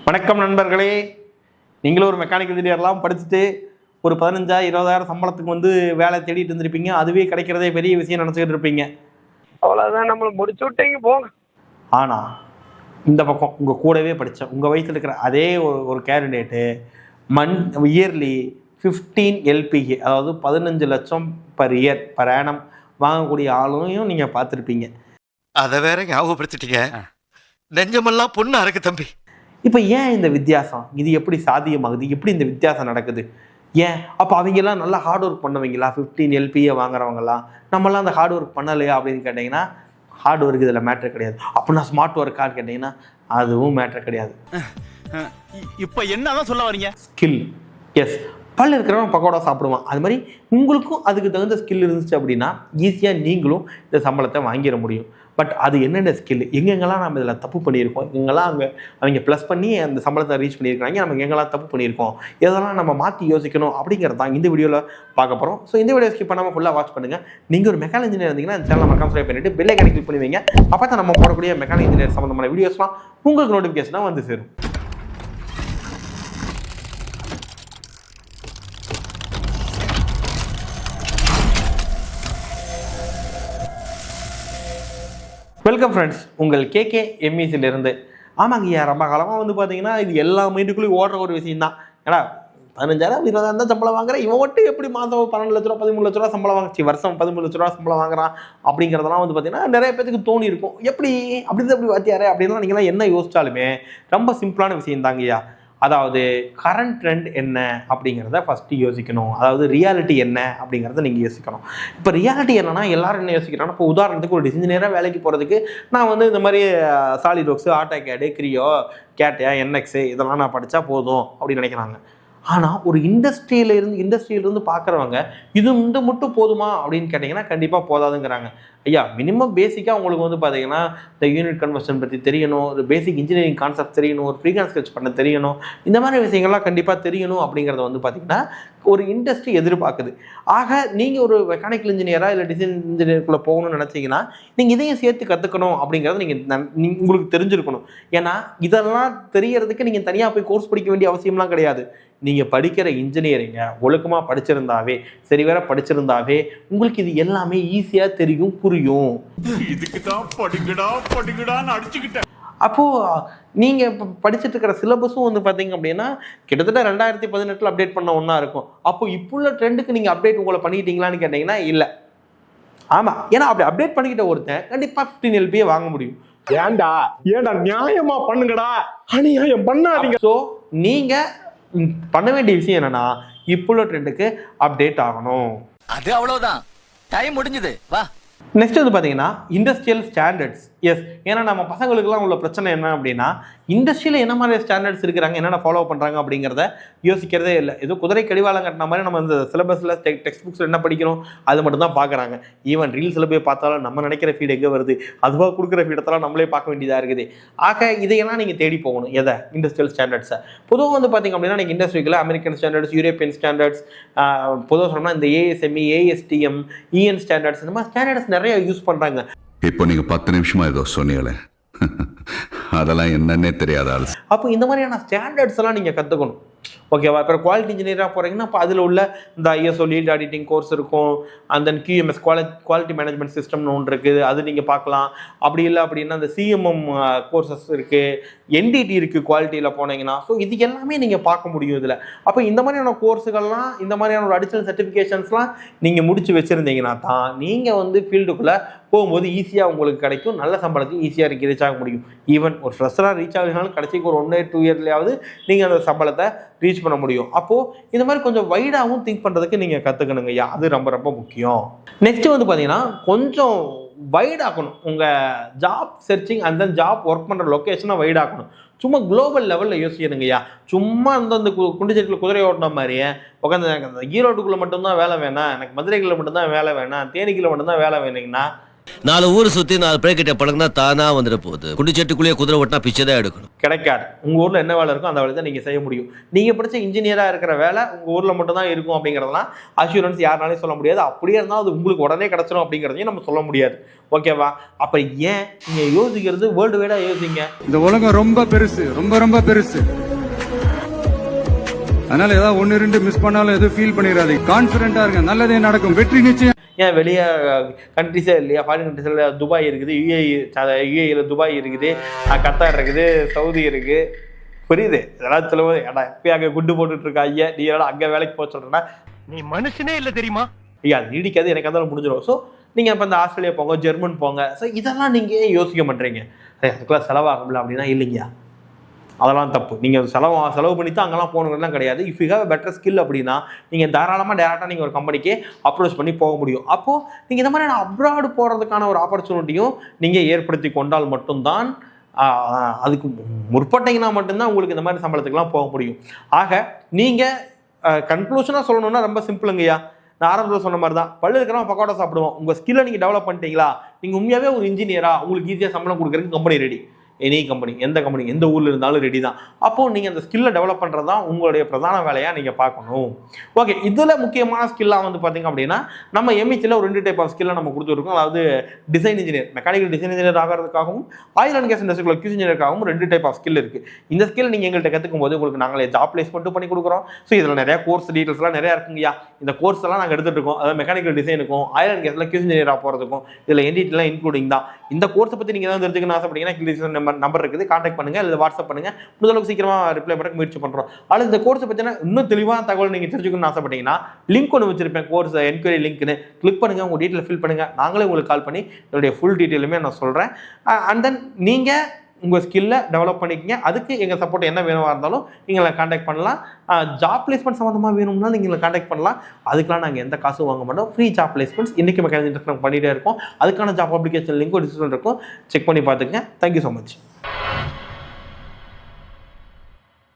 வணக்கம் நண்பர்களே. நீங்களும் ஒரு மெக்கானிக்கல் இன்ஜினியர்லாம் படிச்சுட்டு ஒரு 15,000 20,000 சம்பளத்துக்கு வந்து வேலை தேடிட்டு இருந்திருப்பீங்க. அதுவே கிடைக்கிறதே பெரிய விஷயம் நினச்சிக்கிட்டு இருப்பீங்க. அவ்வளோதான், நம்மளை முடிச்சு விட்டீங்க போங்க. ஆனால் இந்த பக்கம் உங்கள் கூடவே படித்த உங்கள் வயசில் இருக்கிற அதே ஒரு கேண்டிடேட்டு இயர்லி 15 LPA, அதாவது 15 லட்சம் பர் இயர் பர் ஆனம் வாங்கக்கூடிய ஆளுமையும் நீங்கள் பார்த்துருப்பீங்க. அதை வேற ஞாபகப்படுத்திட்டீங்க. நெஞ்சமெல்லாம் பொண்ணு அறக்கு தம்பி. இப்போ ஏன் இந்த வித்தியாசம்? இது எப்படி சாத்தியமாகுது? எப்படி இந்த வித்தியாசம் நடக்குது? ஏன் அப்போ அவங்கெல்லாம் நல்லா ஹார்ட் ஒர்க் பண்ணவங்களா? 15 LPA வாங்குறவங்களாம் நம்மளாம் அந்த ஹார்ட் ஒர்க் பண்ணலையா அப்படின்னு கேட்டிங்கன்னா, ஹார்ட் ஒர்க் இதில் மேட்ரு கிடையாது. அப்படின்னா ஸ்மார்ட் ஒர்க்கான்னு கேட்டிங்கன்னா அதுவும் மேட்ரு கிடையாது. இப்போ என்னதான் சொல்ல வரீங்க? ஸ்கில். எஸ், பல் இருக்கிறவங்க பக்கோடா சாப்பிடுவான். அது மாதிரி உங்களுக்கும் அதுக்கு தகுந்த ஸ்கில் இருந்துச்சு அப்படின்னா ஈஸியாக நீங்களும் இந்த சம்பளத்தை வாங்கிட முடியும். பட் அது என்னென்ன ஸ்கில், எங்கெங்கெல்லாம் நம்ம இதில் தப்பு பண்ணியிருக்கோம், எங்கெல்லாம் அவங்க ப்ளஸ் பண்ணி அந்த சம்பளத்தை ரீச் பண்ணியிருக்காங்க, நம்ம எங்கெல்லாம் தப்பு பண்ணியிருக்கோம், இதெல்லாம் நம்ம மாற்றி யோசிக்கணும் அப்படிங்கிறது தான் இந்த வீடியோவில் பார்க்க போகிறோம். ஸோ இந்த வீடியோ ஸ்கிப் பண்ணாமல் ஃபுல்லாக வாட்ச் பண்ணுங்கள். நீங்கள் ஒரு மெக்கானிக்கல் இன்ஜினியர் இருந்தீங்கன்னா இந்த சேனலை மறக்காம சப்ஸ்கிரைப் பண்ணிவிட்டு பெல் ஐகானை கிளிக் பண்ணுவீங்க. அப்போ தான் நம்ம போடக்கூடிய மெக்கானிக்கல் இன்ஜினியர் சம்மந்தமான வீடியோஸ்லாம் உங்களுக்கு நோட்டிஃபிகேஷனாக வந்து சேரும். வெல்கம் ஃப்ரெண்ட்ஸ், உங்கள் KKMECலேருந்து. ஆமாங்க ஐயா, ரொம்ப காலமாக வந்து பார்த்தீங்கன்னா இது எல்லா மைண்டுக்குள்ளேயும் ஓடுற ஒரு விஷயம் தான். ஏன்னா 15,000 20,000 தான் சம்பளம் வாங்குறேன், இவன் மட்டும் எப்படி மாதம் 12 லட்ச ரூபா 13 லட்ச ரூபா சம்பளம் வாங்கிச்சு, வருஷம் 13 லட்ச ரூபா சம்பளம் வாங்குறான் அப்படிங்கிறதெல்லாம் வந்து பார்த்தீங்கன்னா நிறைய பேருக்கு தோணி இருக்கும். எப்படி அப்படி வாத்தியாரே அப்படின்லாம் நீங்களாம் என்ன யோசிச்சாலுமே ரொம்ப சிம்பிளான விஷயம் தாங்க ஐயா. அதாவது கரண்ட் ட்ரெண்ட் என்ன அப்படிங்கிறத ஃபஸ்ட்டு யோசிக்கணும். அதாவது ரியாலிட்டி என்ன அப்படிங்கிறத நீங்கள் யோசிக்கணும். இப்போ ரியாலிட்டி என்னன்னா எல்லாரும் என்ன யோசிக்கிறாங்கன்னா, இப்போ உதாரணத்துக்கு ஒரு டிசைனராக வேலைக்கு போகிறதுக்கு நான் வந்து இந்த மாதிரி சாலிட்வொர்க்ஸ், ஆட்டோகேடு, கிரியோ, கேட்டியா, NX இதெல்லாம் நான் படித்தா போதும் அப்படின்னு நினைக்கிறாங்க. ஆனால் ஒரு இண்டஸ்ட்ரியிலிருந்து பார்க்குறவங்க இது மட்டும் போதுமா அப்படின்னு கேட்டிங்கன்னா கண்டிப்பாக போதாதுங்கிறாங்க. ஐயா, மினிமம் பேசிக்காக உங்களுக்கு வந்து பார்த்தீங்கன்னா இந்த யூனிட் கன்வர்ஷன் பற்றி தெரியணும், ஒரு பேசிக் இன்ஜினியரிங் கான்செப்ட் தெரியணும், ஒரு ஃப்ரீஹேண்ட் ஸ்கெட்ச் பண்ண தெரியணும், இந்த மாதிரி விஷயங்கள்லாம் கண்டிப்பாக தெரியணும் அப்படிங்கிறத வந்து பார்த்திங்கன்னா ஒரு இண்டஸ்ட்ரி எதிர்பார்க்குது. ஆக நீங்கள் ஒரு மெக்கானிக்கல் இன்ஜினியராக இல்லை டிசைன் இன்ஜினியருக்குள்ளே போகணும்னு நினச்சிங்கன்னா நீங்கள் இதையும் சேர்த்து கற்றுக்கணும் அப்படிங்கிறத நீங்கள் உங்களுக்கு தெரிஞ்சிருக்கணும். ஏன்னா இதெல்லாம் தெரியறதுக்கு நீங்கள் தனியாக போய் கோர்ஸ் படிக்க வேண்டிய அவசியம்லாம் கிடையாது. நீங்கள் படிக்கிற இன்ஜினியரிங்க ஒழுக்கமாக படிச்சிருந்தாவே, சரி வேற படிச்சிருந்தாவே உங்களுக்கு இது எல்லாமே ஈஸியாக தெரியும், புரியும். இதுக்கு தான் படிக்கடான்னு அடிச்சுக்கிட்டேன். அப்போது நீங்கள் இப்போ படிச்சுட்டு இருக்கிற சிலபஸும் வந்து பார்த்தீங்க அப்படின்னா கிட்டத்தட்ட 2018 அப்டேட் பண்ண ஒன்றா இருக்கும். அப்போ இப்போ உள்ள ட்ரெண்டுக்கு நீங்கள் அப்டேட் உங்களை பண்ணிக்கிட்டீங்களான்னு கேட்டிங்கன்னா இல்லை. ஆமாம், ஏன்னா அப்படி அப்டேட் பண்ணிக்கிட்ட ஒருத்தன் கண்டிப்பாக 15 LPA வாங்க முடியும். ஏன்டா நியாயமா பண்ணுங்கடா, அநியாயம் பண்ணாதீங்க. ஸோ நீங்கள் பண்ண வேண்டிய விஷயம் என்னன்னா இப்போ உள்ள ட்ரெண்டுக்கு அப்டேட் ஆகணும். அது அவ்வளவுதான், டைம் முடிஞ்சது, வா. நெக்ஸ்ட் வந்து பார்த்தீங்கன்னா இண்டஸ்ட்ரியல் ஸ்டாண்டர்ட்ஸ். எஸ், ஏன்னா நம்ம பசங்களுக்குலாம் உள்ள பிரச்சனை என்ன அப்படின்னா இண்டஸ்ட்ரியில் என்ன மாதிரி ஸ்டாண்டர்ட்ஸ் இருக்கிறாங்க, என்னென்ன ஃபாலோ பண்ணுறாங்க அப்படிங்கிறத யோசிக்கிறதே இல்லை. ஏதோ குதிரை கடிவாளம் கட்டின மாதிரி நம்ம இந்த சிலபஸில் டெக்ஸ்ட் புக்ஸில் என்ன படிக்கிறோம் அது மட்டும் தான் பார்க்குறாங்க. ஈவன் ரீல்ஸில் போய் பார்த்தாலும் நம்ம நினைக்கிற ஃபீட் எங்கே வருது, அதுவாக கொடுக்குற ஃபீடத்தெல்லாம் நம்மளே பார்க்க வேண்டியதாக இருக்குது. ஆக இதையெல்லாம் நீங்கள் தேடி போகணும். எதை? இண்டஸ்ட்ரியல் ஸ்டாண்டர்ட்ஸை. பொதுவாக வந்து பார்த்திங்க அப்படின்னா நீங்கள் இண்டஸ்ட்ரியில் அமெரிக்கன் ஸ்டாண்டர்ட்ஸ், யூரோப்பியன் ஸ்டாண்டர்ட்ஸ், பொதுவாக சொன்னோம்னா இந்த ASME, ASTM, EN ஸ்டாண்டர்ட்ஸ், இந்த மாதிரி ஸ்டாண்டர்ட்ஸ் நிறைய யூஸ் பண்ணுறாங்க. இப்போ நீங்க 10 நிமிஷமா ஏதோ சொன்னீங்களே, அதெல்லாம் என்னன்னே தெரியாத ஆள். அப்போ இந்த மாதிரியான ஸ்டாண்டர்ட்ஸ் எல்லாம் நீங்கள் கற்றுக்கணும். ஓகேவா? இப்போ குவாலிட்டி இன்ஜினியராக போகிறீங்கன்னா அப்போ அதில் உள்ள இந்த ISO லீட் ஆடிட்டிங் கோர்ஸ் இருக்கும், அந்த QMS குவாலிட்டி மேனேஜ்மெண்ட் சிஸ்டம்னு ஒன்று இருக்குது, அது நீங்கள் பார்க்கலாம். அப்படி இல்லை அப்படின்னா அந்த CMM கோர்சஸ் இருக்குது, NDT இருக்குது குவாலிட்டியில் போனீங்கன்னா. ஸோ இது எல்லாமே நீங்கள் பார்க்க முடியும் இதில். அப்போ இந்த மாதிரியான கோர்ஸுகள்லாம், இந்த மாதிரியான ஒரு அடிஷனல் சர்டிஃபிகேஷன்ஸ்லாம் நீங்கள் முடிச்சு வச்சுருந்தீங்கன்னா தான் நீங்கள் வந்து ஃபீல்டுக்குள்ளே போகும்போது ஈஸியாக உங்களுக்கு கிடைக்கும், நல்ல சம்பளத்துக்கு ஈஸியாக ரீச் ஆக முடியும். ஈவன் ஒரு ஃப்ரெஷராக ரீச் ஆகுதுனாலும் கடைசிக்கு ஒரு 1 year 2 yearலையாவது நீங்கள் அந்த சம்பளத்தை ரீச் பண்ண முடியும். அப்போது இந்த மாதிரி கொஞ்சம் வைடாகவும் திங்க் பண்ணுறதுக்கு நீங்கள் கற்றுக்கணுங்க ஐயா, அது ரொம்ப ரொம்ப முக்கியம். நெக்ஸ்ட்டு வந்து பார்த்தீங்கன்னா கொஞ்சம் வைடாக்கணும் உங்கள் job searching and then job work பண்ணுற லொக்கேஷனை வைடாக்கணும். சும்மா குளோபல் லெவலில் யோசிக்கணுங்க ஐயா. சும்மா அந்த குண்டு செட்டில் குதிரை ஓட்டின மாதிரியே உட்காந்து எனக்கு அந்த ஈரோட்டுக்குள்ளே மட்டும்தான் வேலை வேணாம், எனக்கு மதுரைக்குள்ளே மட்டும்தான் வேலை வேணாம், தேனிக்குள்ளே மட்டும்தான் வேலை வேணுங்கன்னா 4 ஊர் சுத்தி 4 பேர்கிட்ட பழகினா தானா வந்துட போகுது. குண்டிச்சட்டுக்குள்ளேயே குதிரை ஓட்டினா பிச்சை தான் எடுக்கணும். கிடைக்காது. உங்கள் ஊரில் என்ன வேலை இருக்கோ அந்த வேலை தான் நீங்கள் செய்ய முடியும். நீங்கள் படித்த இன்ஜினியராக இருக்கிற வேலை உங்கள் ஊரில் மட்டும் தான் இருக்கும் அப்படிங்கிறதுலாம் அஷூரன்ஸ் யாருனாலையும் சொல்ல முடியாது. அப்படியே இருந்தால் அது உங்களுக்கு உடனே கிடச்சிடும் அப்படிங்கிறதையும் நம்ம சொல்ல முடியாது. ஓகேவா? அப்போ ஏன் நீங்கள் யோசிக்கிறது வேர்ல்டு வைடாக யோசிங்க. இந்த உலகம் ரொம்ப பெருசு, ரொம்ப ரொம்ப பெருசு. அதனால ஏதாவது 1-2 மிஸ் பண்ணாலும் எதுவும் ஃபீல் பண்ணிடாதீங்க. கான்ஃபிடென்ட்டா இருங்க, நல்லதே நடக்கும், வெற்றி நிச்சயம். ஏன் வெளியே கண்ட்ரிஸே இல்லையா? ஃபாரின் கண்ட்ரிஸில் துபாய் இருக்குது, யுஏஇயில் துபாய் இருக்குது, கத்தார் இருக்குது, சவுதி இருக்குது. புரியுது? இதெல்லாம் சொல்லும்போது ஏடா இப்போ அங்கே குண்டு போட்டுட்டு இருக்கா ஐயா, நீ ஏடா அங்கே வேலைக்கு போக சொல்கிறேன்னா நீ மனுஷனே இல்ல தெரியுமா? ஐயா அது நீடிக்காது, எனக்கு இருந்தாலும் முடிஞ்சிடும். ஸோ நீங்கள் இப்போ இந்த ஆஸ்திரேலியா போங்க, ஜெர்மன் போங்க. ஸோ இதெல்லாம் நீங்கள் ஏன் யோசிக்க மாட்டேறீங்க? அதுக்கெல்லாம் செலவாகும்ல அப்படின்னா இல்லைங்கய்யா, அதெல்லாம் தப்பு. நீங்கள் செலவு பண்ணி தான் அங்கெல்லாம் போகணுங்கிறதுலாம் கிடையாது. If you have better skill அப்படின்னா நீங்கள் தாராளமாக டேரெக்டாக நீங்கள் ஒரு கம்பெனிக்கு அப்ரோச் பண்ணி போக முடியும். அப்போது நீங்கள் இந்த மாதிரியான அப்ராடு போகிறதுக்கான ஒரு ஆப்பர்ச்சுனிட்டியும் நீங்கள் ஏற்படுத்தி கொண்டால் மட்டும்தான், அதுக்கு முற்பட்டீங்கன்னா மட்டும்தான் உங்களுக்கு இந்த மாதிரி சம்பளத்துக்குலாம் போக முடியும். ஆக நீங்கள் கன்க்ளூஷனாக சொல்லணும்னா ரொம்ப சிம்பிளுங்கய்யா. நான் ஆரம்பத்தில் சொன்ன மாதிரி தான், பல்லு இருக்கிறவங்க பக்கோடா சாப்பிடுவோம். உங்கள் ஸ்கில்லை நீங்கள் டெவலப் பண்ணிட்டீங்களா, நீங்கள் உண்மையாகவே ஒரு இன்ஜினியராக உங்களுக்கு ஈஸியாக சம்பளம் கொடுக்குறதுக்கு கம்பெனி ரெடி. எனி கம்பெனி, எந்த கம்பெனி, எந்த ஊரில் இருந்தாலும் ரெடி தான். அப்போது நீங்கள் அந்த ஸ்கில்லை டெவலப் பண்ணுறது தான் உங்களுடைய பிரதான வேலையாக நீங்கள் பார்க்கணும். ஓகே, இதில் முக்கியமான ஸ்கில்லாக வந்து பார்த்திங்க அப்படின்னா நம்ம எம்இசியில் ஒரு 2 டைப் ஆஃப் ஸ்கில்லை நம்ம கொடுத்துருக்கோம். அதாவது design engineer, mechanical design engineer ஆகிறதுக்காகவும் ஆயில் அண்ட் கேஸ் இண்டஸ்ட்ரியில் கியூஸ் இன்ஜினியருக்காகவும் 2 டைப் ஆஃப் ஸ்கில் இருக்குது. இந்த ஸ்கில் நீங்கள் எங்கள்கிட்ட கற்றுக்கும் போது உங்களுக்கு நாங்களே ஜாப் பிளேஸ்மெண்ட்டும் பண்ணி கொடுக்குறோம். ஸோ இதில் நிறையா கோர்ஸ் டீட்டெயில்ஸ்லாம் நிறையா இருக்குங்கய்யா. இந்த கோர்ஸ் எல்லாம் நாங்கள் எடுத்துகிட்டு இருக்கோம். அதாவது மெக்கானிக்கல் டிசைனுக்கும் ஆயில் அண்ட் கேஸில் கியூஸ் இன்ஜினியராக போகிறதுக்கும் இதில் என்டிடிலாம் இன்க்ளூடிங் தான். இந்த கோர்ஸை பற்றி நீங்கள் தான் தெரிஞ்சுக்கணும்னு ஆசைப்பட்டீங்கன்னா நம்பர் இருக்குது, கான்டாக்ட் பண்ணுங்க, இல்லை வாட்ஸ்அப் பண்ணுங்க. முடிஞ்சளவுக்கு சீக்கிரமாக ரிப்ளை பண்ண முயற்சி பண்ணுறோம். அதில் இந்த கோர்ஸை பற்றின இன்னும் தெளிவான தகவல் நீங்கள் தெரிஞ்சுக்கணும்னு ஆசைப்பட்டீங்கன்னா லிங்க் ஒன்று வச்சிருப்பேன், கோர்ஸ் என்கொயரி லிங்க்னு. கிளிக் பண்ணுங்க, உங்கள் டீட்டெயில் ஃபில் பண்ணுங்க. நாங்களே உங்களுக்கு கால் பண்ணி என்னுடைய ஃபுல் டீட்டெயிலுமே நான் சொல்கிறேன். அண்ட் தென் நீங்கள் உங்கள் ஸ்கில்லை டெவலப் பண்ணிக்கங்க. அதுக்கு எங்கள் சப்போர்ட் என்ன வேணுமா இருந்தாலும் நீங்களை கான்டாக்ட் பண்ணலாம். ஜாப் பிளேஸ்மெண்ட் சம்மந்தமாக வேணும்னா நீங்கள் கான்டாக்ட் பண்ணலாம். அதுக்கெலாம் நாங்கள் எந்த காசும் வாங்க மாட்டோம். ஃப்ரீ ஜாப் பிளேஸ்மெண்ட்ஸ் இன்றைக்கி மெக்கானிக்கல் இண்டஸ்ட்ரி நாங்கள் பண்ணிகிட்டே இருக்கோம். அதுக்கான ஜாப் அப்ளிகேஷன் லிங்க் டிஸ்கிரிப்ஷனில் இருக்கும், செக் பண்ணி பார்த்துக்கங்க. Thank you so much.